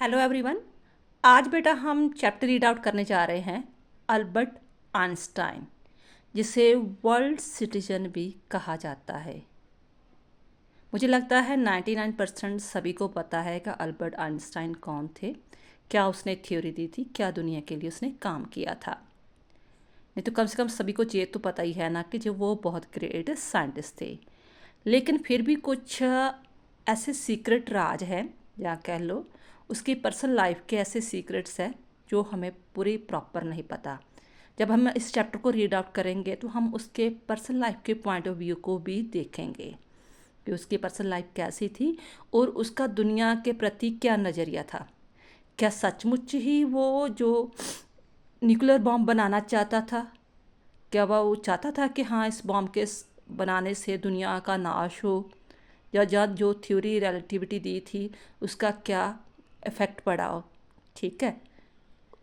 Hello everyone. आज बेटा हम चैप्टर रीड आउट करने जा रहे हैं अल्बर्ट आइंस्टाइन, जिसे वर्ल्ड सिटीजन भी कहा जाता है। मुझे लगता है 99% सभी को पता है कि अल्बर्ट आइंस्टाइन कौन थे, क्या उसने थ्योरी दी थी, क्या दुनिया के लिए उसने काम किया था। नहीं तो कम से कम सभी को ये तो पता ही है ना कि जो वो बहुत ग्रेट साइंटिस्ट थे। लेकिन फिर भी कुछ ऐसे सीक्रेट राज हैं, या कह लो उसकी पर्सनल लाइफ के ऐसे सीक्रेट्स हैं जो हमें पूरी प्रॉपर नहीं पता। जब हम इस चैप्टर को रीड आउट करेंगे तो हम उसके पर्सनल लाइफ के पॉइंट ऑफ व्यू को भी देखेंगे कि उसकी पर्सनल लाइफ कैसी थी और उसका दुनिया के प्रति क्या नज़रिया था। क्या सचमुच ही वो जो न्यूक्लियर बॉम्ब बनाना चाहता था, क्या वो चाहता था कि हाँ इस बॉम्ब के बनाने से दुनिया का नाश हो, या जब जो थ्योरी रिलेटिविटी दी थी उसका क्या इफ़ेक्ट पड़ा हो। ठीक है,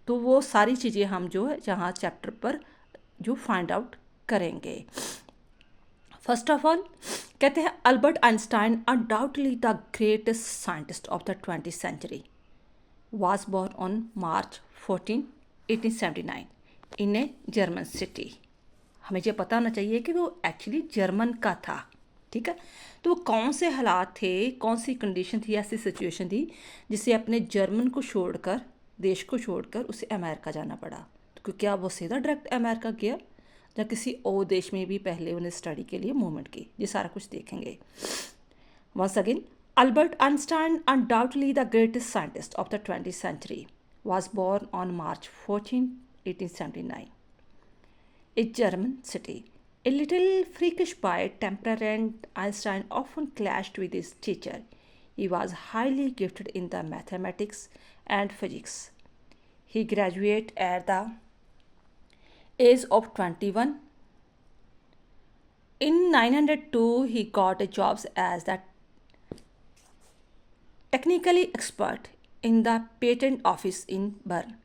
तो वो सारी चीज़ें हम जो है जहाँ चैप्टर पर जो फाइंड आउट करेंगे। फर्स्ट ऑफ ऑल कहते हैं Albert Einstein undoubtedly the greatest scientist of the 20th century was born on March 14, 1879 in a German city। हमें ये पता होना चाहिए कि वो एक्चुअली जर्मन का था। ठीक है, तो वो कौन से हालात थे, कौन सी कंडीशन थी, ऐसी सिचुएशन थी जिससे अपने जर्मन को छोड़कर, देश को छोड़कर उसे अमेरिका जाना पड़ा। तो क्या वो सीधा डायरेक्ट अमेरिका गया या किसी और देश में भी पहले उन्हें स्टडी के लिए मूवमेंट की, ये सारा कुछ देखेंगे। Once again, Albert Einstein, undoubtedly the greatest scientist of the 20th century, was born on March 14, 1879, a German city. A little freakish by temperament, Einstein often clashed with his teacher. He was highly gifted in the mathematics and physics. He graduated at the age of 21. In 1902, he got a job as the technically expert in the patent office in Bern.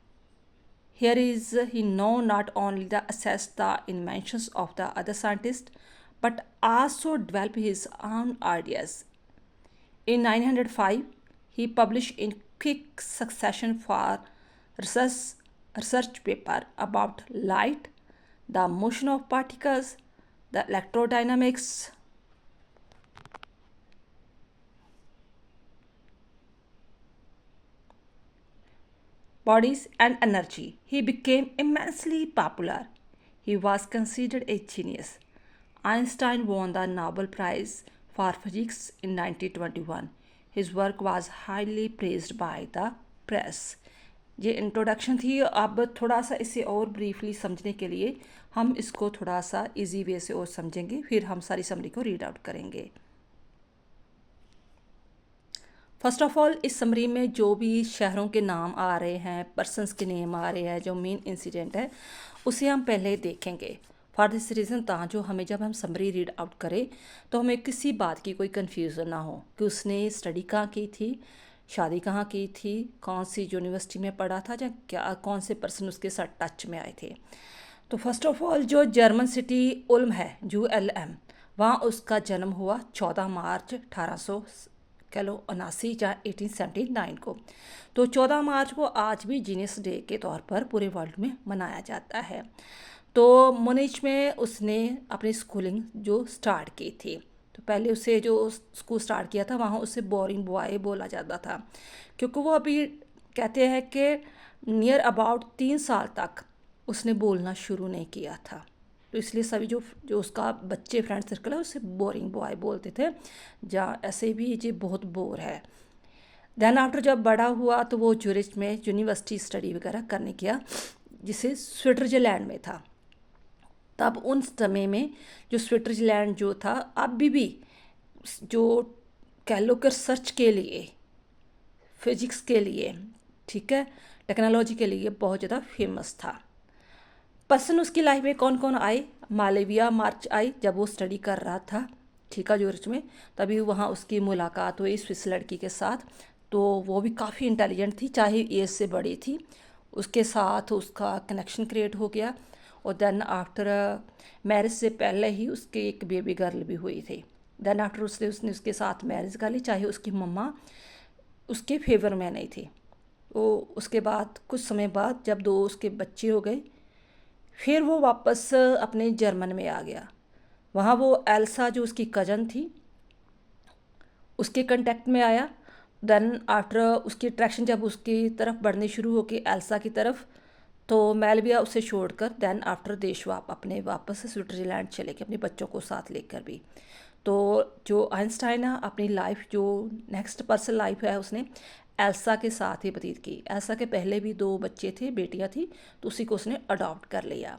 Here is he know not only the assess the inventions of the other scientists, but also develop his own ideas. In 1905, he published in quick succession for research paper about light, the motion of particles, the electrodynamics, bodies and energy. He became immensely popular. He was considered a genius. Einstein won the Nobel Prize for Physics in 1921. His work was highly praised by the press. ये introduction थी। अब थोड़ा सा इसे और briefly समझने के लिए हम इसको थोड़ा सा इजी वे से और समझेंगे, फिर हम सारी समरी को रीड आउट करेंगे। फर्स्ट ऑफ ऑल इस समरी में जो भी शहरों के नाम आ रहे हैं, पर्सनस के नेम आ रहे हैं, जो मेन इंसिडेंट है उसे हम पहले देखेंगे। फॉर दिस रीज़न जो हमें जब हम समरी रीड आउट करें तो हमें किसी बात की कोई कन्फ्यूज़न ना हो कि उसने स्टडी कहाँ की थी, शादी कहाँ की थी, कौन सी यूनिवर्सिटी में पढ़ा था, या क्या कौन से पर्सन उसके साथ टच में आए थे। तो फर्स्ट ऑफ ऑल जो जर्मन सिटी उल्म है, ULM, वहाँ उसका जन्म हुआ 14 मार्च 1879 या 1879 को। तो 14 मार्च को आज भी जीनियस डे के तौर पर पूरे वर्ल्ड में मनाया जाता है। तो मुनिच में उसने अपनी स्कूलिंग जो स्टार्ट की थी, तो पहले उसे जो स्कूल स्टार्ट किया था वहाँ उसे बोरिंग बॉय बोला जाता था, क्योंकि वो अभी कहते हैं कि नियर अबाउट 3 साल तक उसने बोलना शुरू नहीं किया था। तो इसलिए सभी जो जो उसका बच्चे फ्रेंड सर्कल है उसे बोरिंग बॉय बोलते थे, जहाँ ऐसे भी ये बहुत बोर है। देन आफ्टर जब बड़ा हुआ तो वो ज्यूरिच में यूनिवर्सिटी स्टडी वगैरह करने गया, जिसे स्विट्ज़रलैंड में था। तब उन समय में जो स्विट्ज़रलैंड जो था अभी भी जो कह लो कि रिसर्च के लिए, फिजिक्स के लिए, ठीक है, टेक्नोलॉजी के लिए बहुत ज़्यादा फेमस था। पर्सन उसकी लाइफ में कौन कौन आए, मालविया मार्च आई जब वो स्टडी कर रहा था, ठीक है, ज्यूरिच में। तभी वहाँ उसकी मुलाकात हुई स्विस लड़की के साथ। तो वो भी काफ़ी इंटेलिजेंट थी, चाहे एज से बड़ी थी। उसके साथ उसका कनेक्शन क्रिएट हो गया और देन आफ्टर मैरिज से पहले ही उसकी एक बेबी गर्ल भी हुई थी। देन आफ्टर उसने उसके साथ मैरिज कर ली, चाहे उसकी मम्मा उसके फेवर में नहीं थी। वो उसके बाद कुछ समय बाद जब दो उसके बच्चे हो गए, फिर वो वापस अपने जर्मन में आ गया। वहाँ वो एल्सा जो उसकी कज़न थी उसके कांटेक्ट में आया। देन आफ्टर उसकी अट्रैक्शन जब उसकी तरफ बढ़नी शुरू हो गई एल्सा की तरफ, तो मेलविया उसे छोड़कर देन आफ्टर देश अपने वापस स्विट्ज़रलैंड चले गए, अपने बच्चों को साथ लेकर भी। तो जो आइंस्टाइन है अपनी लाइफ जो नेक्स्ट पर्सनल लाइफ है उसने एल्सा के साथ ही व्यतीत की। एल्सा के पहले भी दो बच्चे थे, बेटियां थी, तो उसी को उसने अडॉप्ट कर लिया।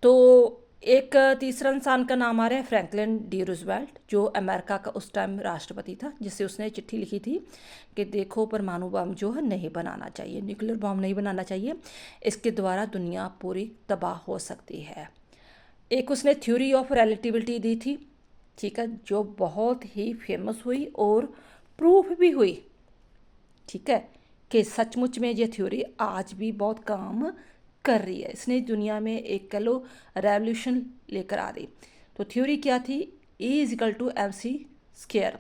तो एक तीसरा इंसान का नाम आ रहा है फ्रैंकलिन डी रूजवेल्ट, जो अमेरिका का उस टाइम राष्ट्रपति था, जिससे उसने चिट्ठी लिखी थी कि देखो परमाणु बम जो है नहीं बनाना चाहिए, न्यूक्लियर बम नहीं बनाना चाहिए, इसके द्वारा दुनिया पूरी तबाह हो सकती है। एक उसने थ्योरी ऑफ रिलेटिविटी दी थी, ठीक है, जो बहुत ही फेमस हुई और प्रूफ भी हुई, ठीक है, कि सचमुच में ये थ्योरी आज भी बहुत काम कर रही है। इसने दुनिया में एक कह लो रेवोल्यूशन लेकर आ रही। तो थ्योरी क्या थी? E is equal to M C square.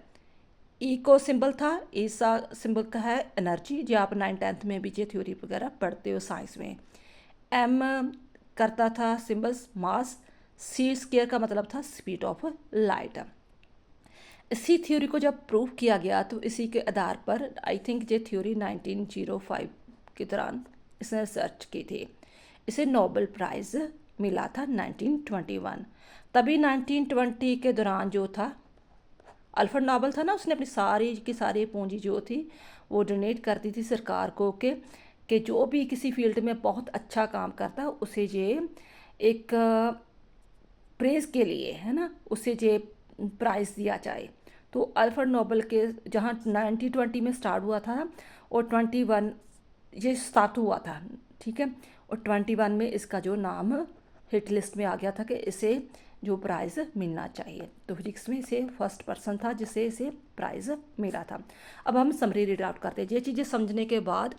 E को सिंबल था, ई सा सिंबल का है एनर्जी, जो आप 9th-10th में भी ये थ्योरी वगैरह पढ़ते हो साइंस में। एम करता था सिंबल्स मास, सी स्क्वायर का मतलब था स्पीड ऑफ लाइट। इसी थ्योरी को जब प्रूव किया गया तो इसी के आधार पर आई थिंक ये थ्योरी 1905 के दौरान इसने रिसर्च की थी। इसे नोबेल प्राइज़ मिला था 1921। तभी 1920 के दौरान जो था अल्फ्रेड नोबेल था ना, उसने अपनी सारी की सारी पूंजी जो थी वो डोनेट कर दी थी सरकार को कि जो भी किसी फील्ड में बहुत अच्छा काम करता है उसे ये एक प्रेज़ के लिए है ना, उसे ये प्राइज़ दिया जाए। तो अल्फ्रेड नोबेल के जहाँ 1920 में स्टार्ट हुआ था और 21 ये स्टार्ट हुआ था, ठीक है, और 21 में इसका जो नाम हिट लिस्ट में आ गया था कि इसे जो प्राइज़ मिलना चाहिए। तो फिजिक्स में इसे फर्स्ट पर्सन था जिसे इसे प्राइज़ मिला था। अब हम समरी रीड आउट करते हैं। ये चीज़ें समझने के बाद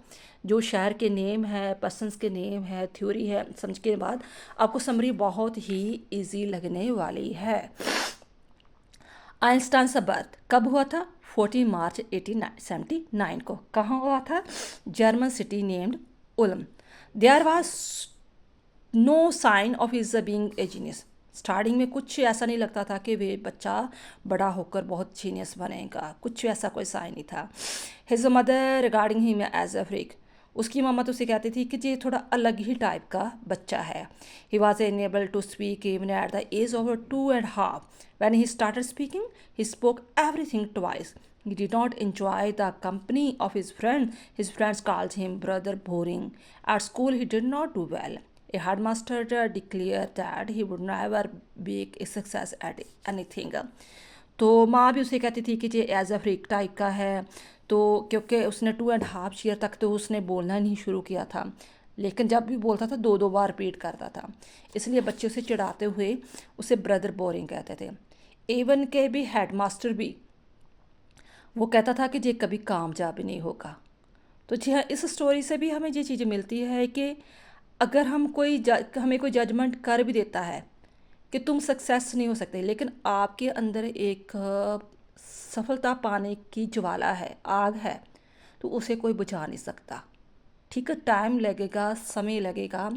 जो शहर के नेम है, पर्सनस के नेम है, थ्योरी है, समझ के बाद आपको समरी बहुत ही इजी लगने वाली है। आइंस्टाइन का बर्थ कब हुआ था? 14 मार्च 1879 को। कहाँ हुआ था? German city named Ulm. There was no sign of his being a genius. Starting में कुछ ऐसा नहीं लगता था कि वे बच्चा बड़ा होकर बहुत जीनियस बनेगा, कुछ ऐसा कोई साइन नहीं था। His mother regarding him as a freak. उसकी मम्मा तो उसे कहती थी कि ये थोड़ा अलग ही टाइप का बच्चा है। He was unable to speak even at the age of 2.5। When he started speaking, he spoke everything twice. He did not enjoy the company of his friend. His friends called him brother boring. At school, he did not do well. A headmaster declared that he would never be a success at anything. तो माँ भी उसे कहती थी कि ये as a freak type का है, तो क्योंकि उसने 2.5 ईयर तक तो उसने बोलना नहीं शुरू किया था, लेकिन जब भी बोलता था दो बार रिपीट करता था, इसलिए बच्चे उसे चिढ़ाते हुए उसे ब्रदर बोरिंग कहते थे। एवन के भी हेडमास्टर भी वो कहता था कि ये कभी कामयाब नहीं होगा। तो जी हाँ, इस स्टोरी से भी हमें ये चीज़ें मिलती है कि अगर हमें कोई जजमेंट कर भी देता है कि तुम सक्सेस नहीं हो सकते, लेकिन आपके अंदर एक सफलता पाने की ज्वाला है, आग है, तो उसे कोई बुझा नहीं सकता। ठीक है, टाइम लगेगा, समय लगेगा,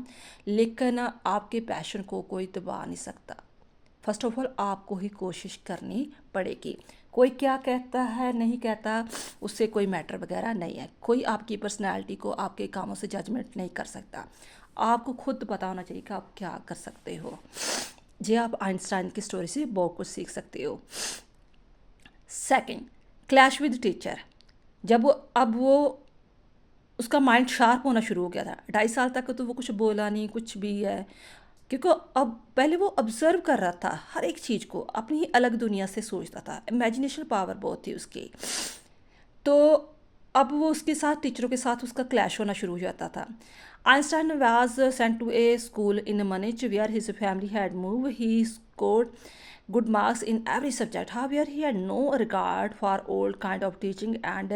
लेकिन आपके पैशन को कोई दबा नहीं सकता। फर्स्ट ऑफ ऑल आपको ही कोशिश करनी पड़ेगी। कोई क्या कहता है नहीं कहता उससे कोई मैटर वगैरह नहीं है। कोई आपकी पर्सनैलिटी को आपके कामों से जजमेंट नहीं कर सकता। आपको खुद पता होना चाहिए कि आप क्या कर सकते हो। ये आप आइंस्टाइन की स्टोरी से बहुत कुछ सीख सकते हो। Second, clash with teacher. जब वो उसका माइंड शार्प होना शुरू हो गया था। 2.5 साल तक तो वो कुछ बोला नहीं, कुछ भी है, क्योंकि अब पहले वो ऑब्जर्व कर रहा था हर एक चीज़ को, अपनी ही अलग दुनिया से सोचता था, इमेजिनेशन पावर बहुत थी उसकी। तो अब वो उसके साथ टीचरों के साथ उसका क्लैश होना शुरू हो जाता था। Einstein was sent to a school in Munich where his family had move. He scored good marks in every subject. However, he had no regard for old kind of teaching and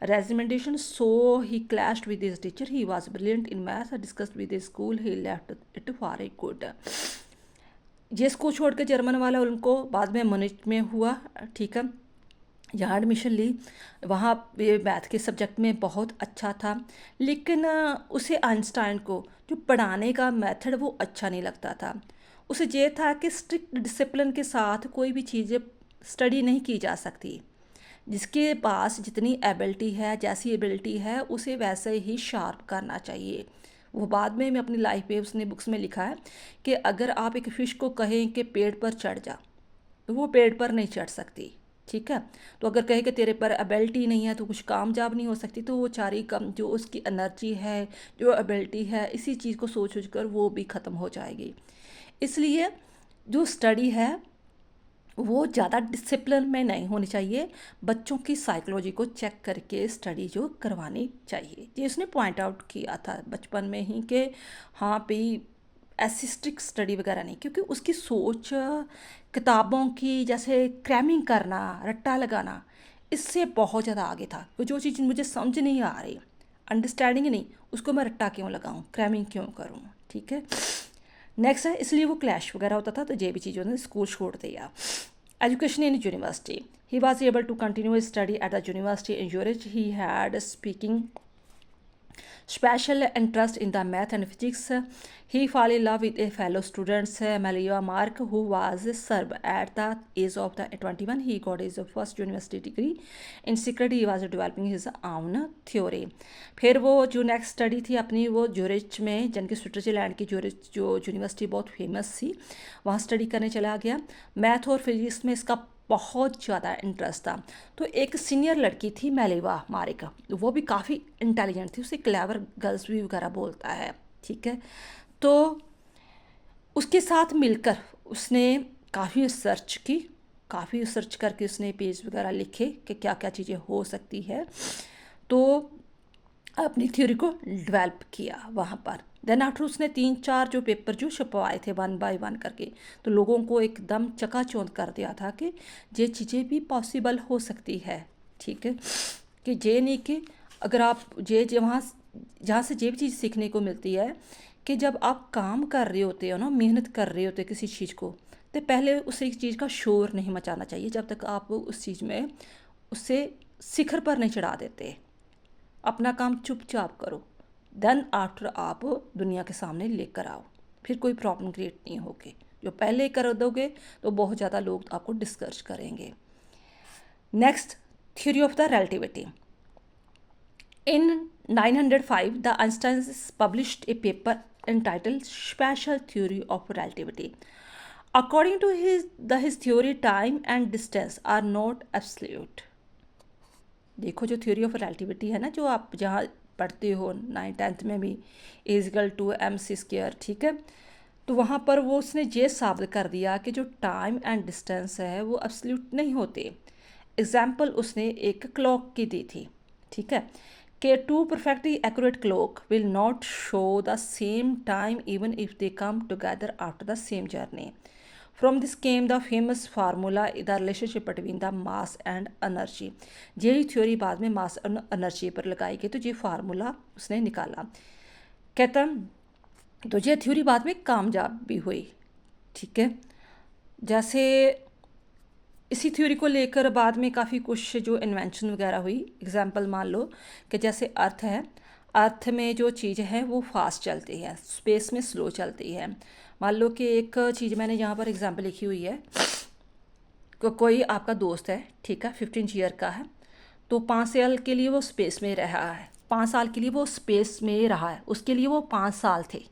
regimentation, so he clashed with his teacher. He was brilliant in math. Discussed with his school, he left it for a good. ये school छोड़ के German वाला उनको बाद में मुनिच में हुआ, ठीक है, जहाँ एडमिशन ली वहाँ ये मैथ के सब्जेक्ट में बहुत अच्छा था, लेकिन उसे आइंस्टाइन को जो पढ़ाने का मेथड वो अच्छा नहीं लगता था। उसे ये था कि स्ट्रिक्ट डिसिप्लिन के साथ कोई भी चीज़ें स्टडी नहीं की जा सकती। जिसके पास जितनी एबिलिटी है, जैसी एबिलिटी है, उसे वैसे ही शार्प करना चाहिए। वो बाद में अपनी लाइफ पे उसने बुक्स में लिखा है कि अगर आप एक फ़िश को कहें कि पेड़ पर चढ़ जा, तो वो पेड़ पर नहीं चढ़ सकती। ठीक है, तो अगर कहे कि तेरे पर एबिलिटी नहीं है तो कुछ कामयाब नहीं हो सकती, तो वो चारी कम जो उसकी एनर्जी है, जो एबिलिटी है, इसी चीज़ को सोच सोच कर वो भी ख़त्म हो जाएगी। इसलिए जो स्टडी है वो ज़्यादा डिसिप्लिन में नहीं होनी चाहिए। बच्चों की साइकोलॉजी को चेक करके स्टडी जो करवानी चाहिए, ये उसने पॉइंट आउट किया था बचपन में ही कि हाँ भाई ऐसी स्ट्रिक्ट स्टडी वगैरह नहीं, क्योंकि उसकी सोच किताबों की जैसे क्रैमिंग करना, रट्टा लगाना, इससे बहुत ज़्यादा आगे था। तो जो चीज़ मुझे समझ नहीं आ रही, अंडरस्टैंडिंग नहीं, उसको मैं रट्टा क्यों लगाऊं, क्रैमिंग क्यों करूं। ठीक है, नेक्स्ट है, इसलिए वो क्लैश वगैरह होता था, तो ये भी चीज़ उन्होंने स्कूल छोड़ दिया। Education in university. He was able to continue his study at the university in Zurich. He had speaking special interest in the math and physics. He fell in love with a fellow student, Malia Mark, who was Serb. At the age of 21, he got his first university degree. In secret, he was developing his own theory. फिर वो जो next study थी अपनी, वो Zurich में, जन कि Switzerland की ज्यूरिच जो यूनिवर्सिटी बहुत फेमस थी, वहाँ स्टडी करने चला गया। मैथ और फिजिक्स में इसका बहुत ज़्यादा इंटरेस्ट था। तो एक सीनियर लड़की थी मेलिवा मारिक, वो भी काफ़ी इंटेलिजेंट थी, उसे क्लेवर गर्ल्स भी वगैरह बोलता है। ठीक है, तो उसके साथ मिलकर उसने काफ़ी रिसर्च की, काफ़ी रिसर्च करके उसने पेज वगैरह लिखे कि क्या क्या चीज़ें हो सकती है, तो अपनी थ्योरी को डेवलप किया वहाँ पर। देन आफ्टर उसने 3-4 जो पेपर जो छपवाए थे 1 बाय 1 करके, तो लोगों को एकदम चकाचौंध कर दिया था कि ये चीज़ें भी पॉसिबल हो सकती है। ठीक है, कि ये नहीं कि अगर आप ये वहाँ जहाँ से ये भी चीज़ सीखने को मिलती है कि जब आप काम कर रहे होते हो ना, मेहनत कर रहे होते किसी चीज़ को, तो पहले उस एक चीज़ का शोर नहीं मचाना चाहिए जब तक आप उस चीज़ में उससे शिखर पर नहीं चढ़ा देते। अपना काम चुपचाप करो, देन आफ्टर आप दुनिया के सामने लेकर आओ, फिर कोई प्रॉब्लम क्रिएट नहीं होगी। जो पहले कर दोगे तो बहुत ज़्यादा लोग आपको डिस्करेज करेंगे। Next, theory of the relativity. In 905, the Einstein published a paper entitled Special Theory of Relativity. According to his theory, time and distance are not absolute. देखो जो थ्योरी ऑफ रिलेटिविटी है ना, जो आप जहाँ पढ़ते हो 9th में भी, = mc², ठीक है, तो वहाँ पर वो उसने ये साबित कर दिया कि जो टाइम एंड डिस्टेंस है वो एब्सोल्यूट नहीं होते। एग्जाम्पल उसने एक क्लॉक की दी थी। ठीक है, कि 2 perfectly accurate clock will not show the same time even if they come together after the same journey. From this came the famous formula, the relationship between the mass and energy. यही theory बाद में मास और energy पर लगाई गई, तो ये formula उसने निकाला। कहता तो ये थ्योरी बाद में कामयाब भी हुई। ठीक है, जैसे इसी थ्योरी को लेकर बाद में काफ़ी कुछ जो इन्वेंशन वगैरह हुई। एग्जांपल मान लो कि जैसे अर्थ है, अर्थ में जो चीज़ है वो फास्ट चलती है, स्पेस में स्लो चलती है। मान लो कि एक चीज़ मैंने यहाँ पर एग्जांपल लिखी हुई है, कोई आपका दोस्त है, ठीक है, 15 ईयर का है, तो 5 साल के लिए वो स्पेस में रहा है, 5 साल के लिए वो स्पेस में रहा है, उसके लिए वो 5 साल थे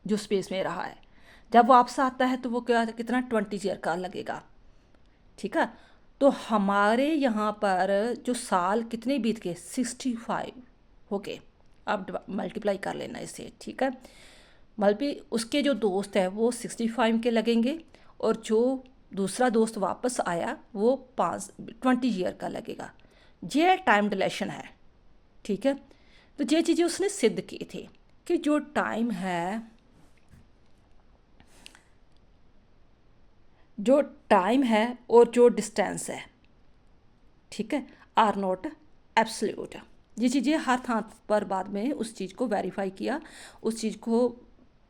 जो स्पेस में रहा है। जब वापस आता है तो वो क्या कितना 20 ईयर का लगेगा। ठीक है, तो हमारे यहाँ पर जो साल कितने बीत गए, 65 हो गए। अब मल्टीप्लाई कर लेना इसे। ठीक है, उसके जो दोस्त है वो 65 के लगेंगे, और जो दूसरा दोस्त वापस आया वो 20 ईयर का लगेगा। ये टाइम डिलेशन है। ठीक है, तो ये चीज़ें उसने सिद्ध की थी कि जो टाइम है, और जो डिस्टेंस है, ठीक है, आर नॉट एब्सोल्यूट। ये चीज़ें हर थां पर बाद में उस चीज़ को वेरीफाई किया, उस चीज़ को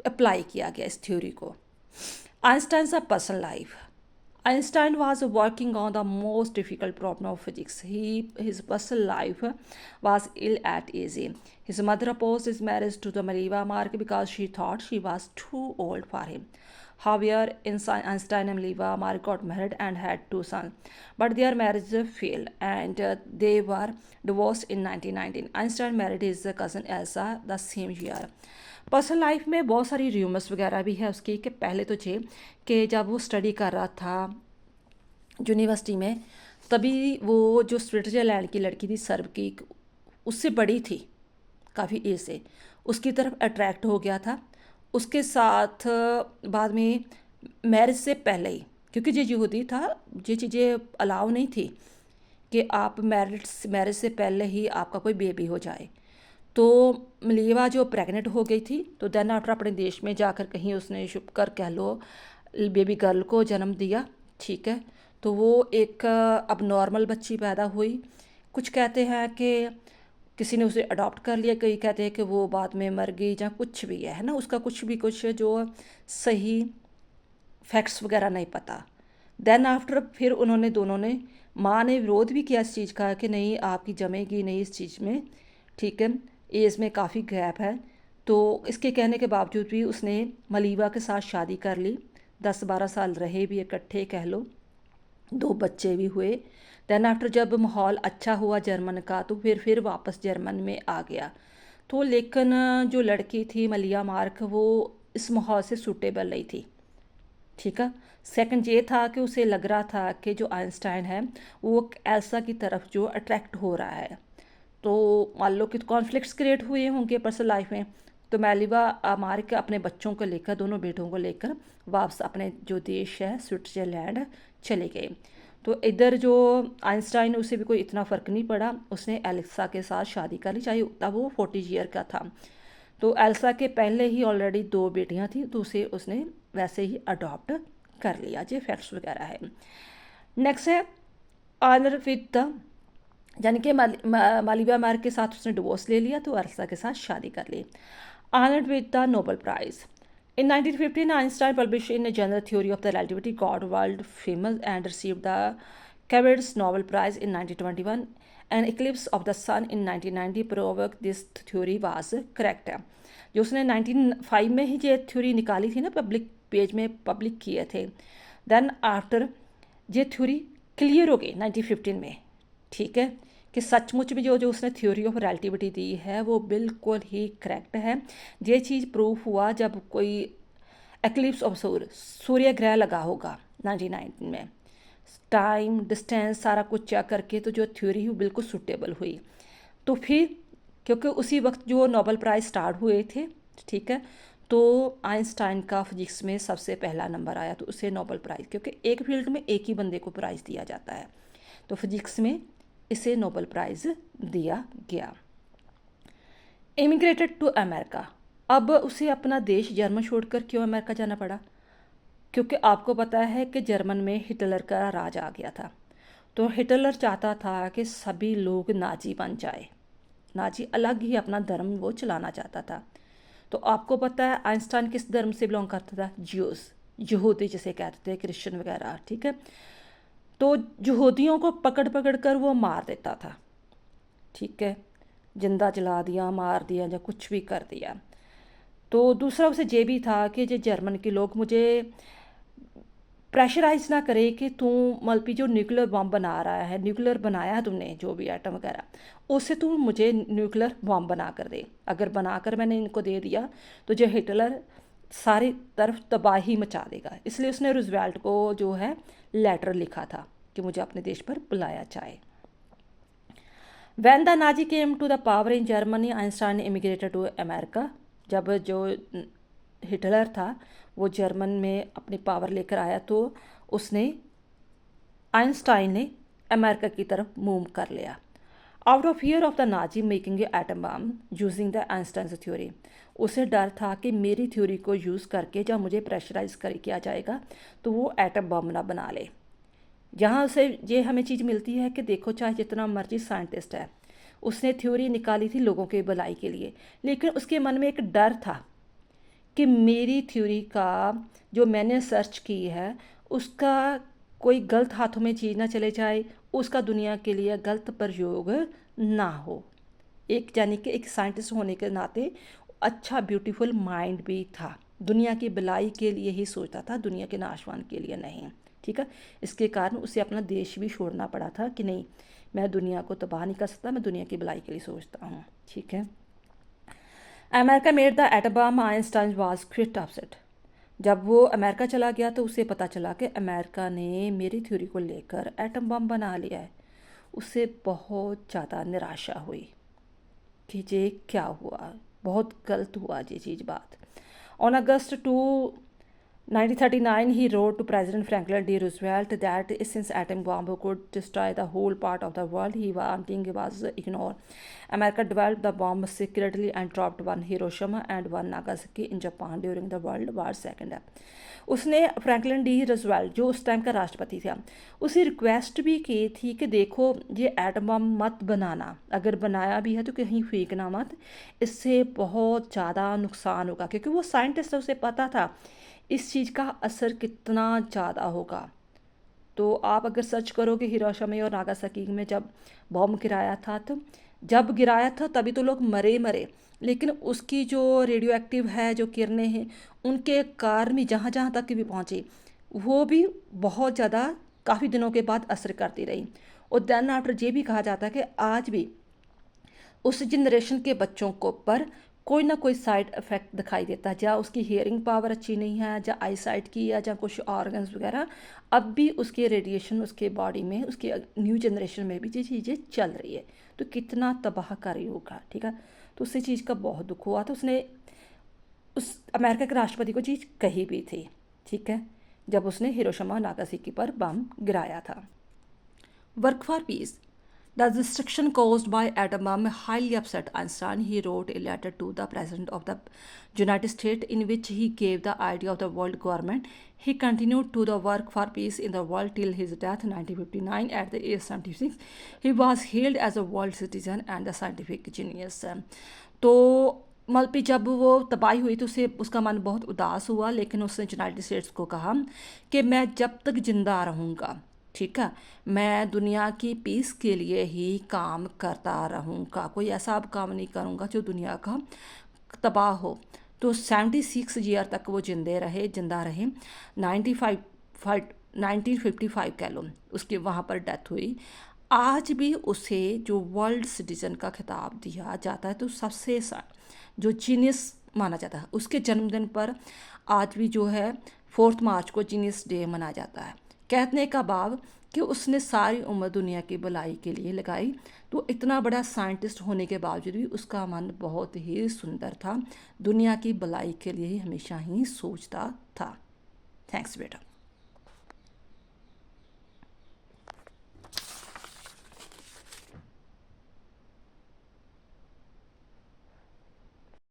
अप्लाई किया गया, इस थ्योरी को। आइंस्टाइन का personal life. Einstein was working on the most difficult problem of physics. His personal life was ill at age. His mother opposed his marriage to the Maria Mark because she thought she was too old for him. However, Einstein and Maria Mark got married and had two sons, but their marriage failed and they were divorced in 1919. Einstein married his cousin Elsa the same year. Personal life में बहुत सारी rumours वगैरह भी है उसकी कि पहले तो कि जब वो स्टडी कर रहा था यूनिवर्सिटी में तभी वो जो स्विट्ज़रलैंड की लड़की थी सर्ब की उससे बड़ी थी काफ़ी एज से उसकी तरफ अट्रैक्ट हो गया था उसके साथ बाद में मैरिज से पहले ही क्योंकि ये यहूदी था ये चीज़ें अलाउ नहीं थी कि आप मैरिज से पहले ही आपका कोई बेबी हो जाए तो मलीवा जो प्रेग्नेंट हो गई थी तो देन आफ्टर अपने देश में जाकर कहीं उसने छुप कर कह लो बेबी गर्ल को जन्म दिया ठीक है तो वो एक अब नॉर्मल बच्ची पैदा हुई कुछ कहते हैं कि किसी ने उसे अडॉप्ट कर लिया कई कहते हैं कि वो बाद में मर गई या कुछ भी है ना उसका कुछ जो सही फैक्ट्स वगैरह नहीं पता देन आफ्टर फिर उन्होंने दोनों ने माँ ने विरोध भी किया इस चीज़ का कि नहीं आपकी जमेगी नहीं इस चीज़ में ठीक है एज में काफ़ी गैप है तो इसके कहने के बावजूद भी उसने मलीवा के साथ शादी कर ली 10-12 साल रहे भी इकट्ठे कह लो 2 बच्चे भी हुए देन आफ्टर जब माहौल अच्छा हुआ जर्मन का तो फिर वापस जर्मन में आ गया तो लेकिन जो लड़की थी मलिया मार्क वो इस माहौल से सूटेबल नहीं थी ठीक है सेकंड ये था कि उसे लग रहा था कि जो आइंस्टाइन है वो एल्सा की तरफ जो अट्रैक्ट हो रहा है तो मान लो कि कॉन्फ्लिक्ट्स क्रिएट हुए होंगे पर्सनल लाइफ में तो मैलिवा मार्क अपने बच्चों को लेकर दोनों बेटों को लेकर वापस अपने जो देश है स्विट्ज़रलैंड चले गए तो इधर जो आइंस्टाइन उसे भी कोई इतना फ़र्क नहीं पड़ा उसने एलेक्सा के साथ शादी कर ली चाहे तब वो 40 ईयर का था तो एल्सा के पहले ही ऑलरेडी 2 बेटियां थी तो उसे उसने वैसे ही अडॉप्ट कर लिया ये फैक्ट्स वगैरह है नेक्स्ट है ऑनर विद द यानी कि मालिबा मार्क के साथ उसने डिवोर्स ले लिया तो एल्सा के साथ शादी कर ली honoured with the Nobel Prize In 1915, Einstein published in a general theory of the relativity got world famous and received the Cavendish Nobel Prize in 1921. An eclipse of the sun in 1990 proved this theory was correct. जो उसने 1905 में ही ये theory निकाली थी ना public page में public किए थे देन आफ्टर ये थ्योरी क्लियर हो गई 1915 में ठीक है कि सचमुच में जो उसने थ्योरी ऑफ रिलेटिविटी दी है वो बिल्कुल ही करेक्ट है ये चीज़ प्रूफ हुआ जब कोई एक्लिप्स ऑफ सूर्य ग्रह लगा होगा 1919 में टाइम डिस्टेंस सारा कुछ चेक करके तो जो थ्योरी हुई बिल्कुल सूटेबल हुई तो फिर क्योंकि उसी वक्त जो नोबेल प्राइज़ स्टार्ट हुए थे ठीक है तो आइंस्टाइन का फिजिक्स में सबसे पहला नंबर आया तो उसे नोबेल प्राइज़ क्योंकि एक फील्ड में एक ही बंदे को प्राइज़ दिया जाता है तो फिजिक्स में इसे नोबेल प्राइज़ दिया गया इमिग्रेटेड टू अमेरिका अब उसे अपना देश जर्मन छोड़कर क्यों अमेरिका जाना पड़ा क्योंकि आपको पता है कि जर्मन में हिटलर का राज आ गया था तो हिटलर चाहता था कि सभी लोग नाजी बन जाए नाजी अलग ही अपना धर्म वो चलाना चाहता था तो आपको पता है आइंस्टाइन किस धर्म से बिलोंग करता था ज्यूस यहूदी जिसे कहते थे क्रिश्चियन वगैरह ठीक है तो यहूदियों को पकड़ पकड़ कर वो मार देता था ठीक है जिंदा जला दिया मार दिया या कुछ भी कर दिया तो दूसरा उसे ये भी था कि ये जर्मन के लोग मुझे प्रेशराइज ना करे कि तू मल्पी जो न्यूक्लियर बम बना रहा है न्यूक्लियर बनाया है तुमने जो भी एटम वगैरह उससे तू मुझे न्यूक्लियर बम बना कर दे अगर बनाकर मैंने इनको दे दिया तो जो हिटलर सारी तरफ तबाही मचा देगा इसलिए उसने रूजवेल्ट को जो है लेटर लिखा था कि मुझे अपने देश पर बुलाया जाए when the Nazi came to the power in Germany Einstein immigrated to America जब जो हिटलर था वो जर्मन में अपनी पावर लेकर आया तो उसने आइंस्टाइन ने अमेरिका की तरफ मूव कर लिया out of fear of the Nazi making a atom bomb using the Einstein theory उसे डर था कि मेरी थ्योरी को यूज़ करके जब मुझे प्रेशराइज कर किया जाएगा तो वो एटम बम ना बना ले जहाँ उसे ये हमें चीज़ मिलती है कि देखो चाहे जितना मर्जी साइंटिस्ट है उसने थ्योरी निकाली थी लोगों के भलाई के लिए लेकिन उसके मन में एक डर था कि मेरी थ्योरी का जो मैंने सर्च की है उसका कोई गलत हाथों में चीज़ ना चले जाए, उसका दुनिया के लिए गलत प्रयोग ना हो। एक यानी कि एक साइंटिस्ट होने के नाते अच्छा ब्यूटीफुल माइंड भी था, दुनिया की भलाई के लिए ही सोचता था, दुनिया के नाशवान के लिए नहीं। ठीक है, इसके कारण उसे अपना देश भी छोड़ना पड़ा था कि नहीं, मैं दुनिया को तबाह नहीं कर सकता, मैं दुनिया की भलाई के लिए सोचता हूँ। ठीक है। America made the atom bomb, Einstein was quit upset. जब वो अमेरिका चला गया तो उसे पता चला कि अमेरिका ने मेरी थ्योरी को लेकर एटम बम बना लिया है। उसे बहुत ज़्यादा निराशा हुई कि ये क्या हुआ, बहुत गलत हुआ ये चीज़ बात। On August 2 1939 he wrote to President Franklin D. Roosevelt that since atom bomb could destroy the whole part of the world, he wanting was ignored. America developed the bomb secretly and dropped one Hiroshima and one Nagasaki in Japan during the World War II. उसने Franklin D Roosevelt जो उस time का राष्ट्रपति था, उसे request भी की थी कि देखो ये एटम बम मत बनाना, अगर बनाया भी है तो कहीं फेंकना मत, इससे बहुत ज़्यादा नुकसान होगा। क्योंकि वो साइंटिस्ट है, उसे पता था इस चीज़ का असर कितना ज़्यादा होगा। तो आप अगर सर्च करोगे हिरोशिमा और नागासाकी में जब बॉम्ब गिराया था, तो जब गिराया था तभी तो लोग मरे मरे, लेकिन उसकी जो रेडियो एक्टिव है जो किरणें हैं, उनके कारण भी जहाँ जहाँ तक भी पहुँची, वो भी बहुत ज़्यादा काफ़ी दिनों के बाद असर करती रही। और देन आफ्टर ये भी कहा जाता है कि आज भी उस जनरेशन के बच्चों को पर कोई ना कोई साइड इफ़ेक्ट दिखाई देता है, या उसकी हियरिंग पावर अच्छी नहीं है, या आई साइट की, या कुछ ऑर्गन्स वगैरह, अब भी उसके रेडिएशन उसके बॉडी में, उसके न्यू जनरेशन में भी ये चीज़ें चल रही है। तो कितना तबाहकारी होगा। ठीक है, तो उसी चीज़ का बहुत दुख हुआ। तो उसने उस अमेरिका के राष्ट्रपति को चीज़ कही भी थी। ठीक है, जब उसने हिरोशिमा नागासाकी पर बम गिराया था। Work for piece. The destruction caused by atom bomb highly upset Einstein. He wrote a letter to the President of the United States in which he gave the idea of the world government. He continued to the work for peace in the world till his death in 1959 at the age 76. He was hailed as a world citizen and a scientific genius. तो मल्पी जब वो तबाही हुई तो उसे उसका मन बहुत उदास हुआ, लेकिन उसने यूनाइटेड स्टेट्स को कहा कि मैं जब तक जिंदा रहूँगा, ठीक है, मैं दुनिया की पीस के लिए ही काम करता रहूँगा, कोई ऐसा अब काम नहीं करूँगा जो दुनिया का तबाह हो। तो 76 ईयर तक वो जिंदा रहे। 1955 कह लो उसके वहाँ पर डेथ हुई। आज भी उसे जो वर्ल्ड सिटीजन का खिताब दिया जाता है, तो सबसे जो जीनियस माना जाता है, उसके जन्मदिन पर आज भी जो है 4 मार्च को जीनियस डे मनाया जाता है। कहने का भाव कि उसने सारी उम्र दुनिया की भलाई के लिए लगाई। तो इतना बड़ा साइंटिस्ट होने के बावजूद भी उसका मन बहुत ही सुंदर था, दुनिया की भलाई के लिए हमेशा ही सोचता था। थैंक्स बेटा।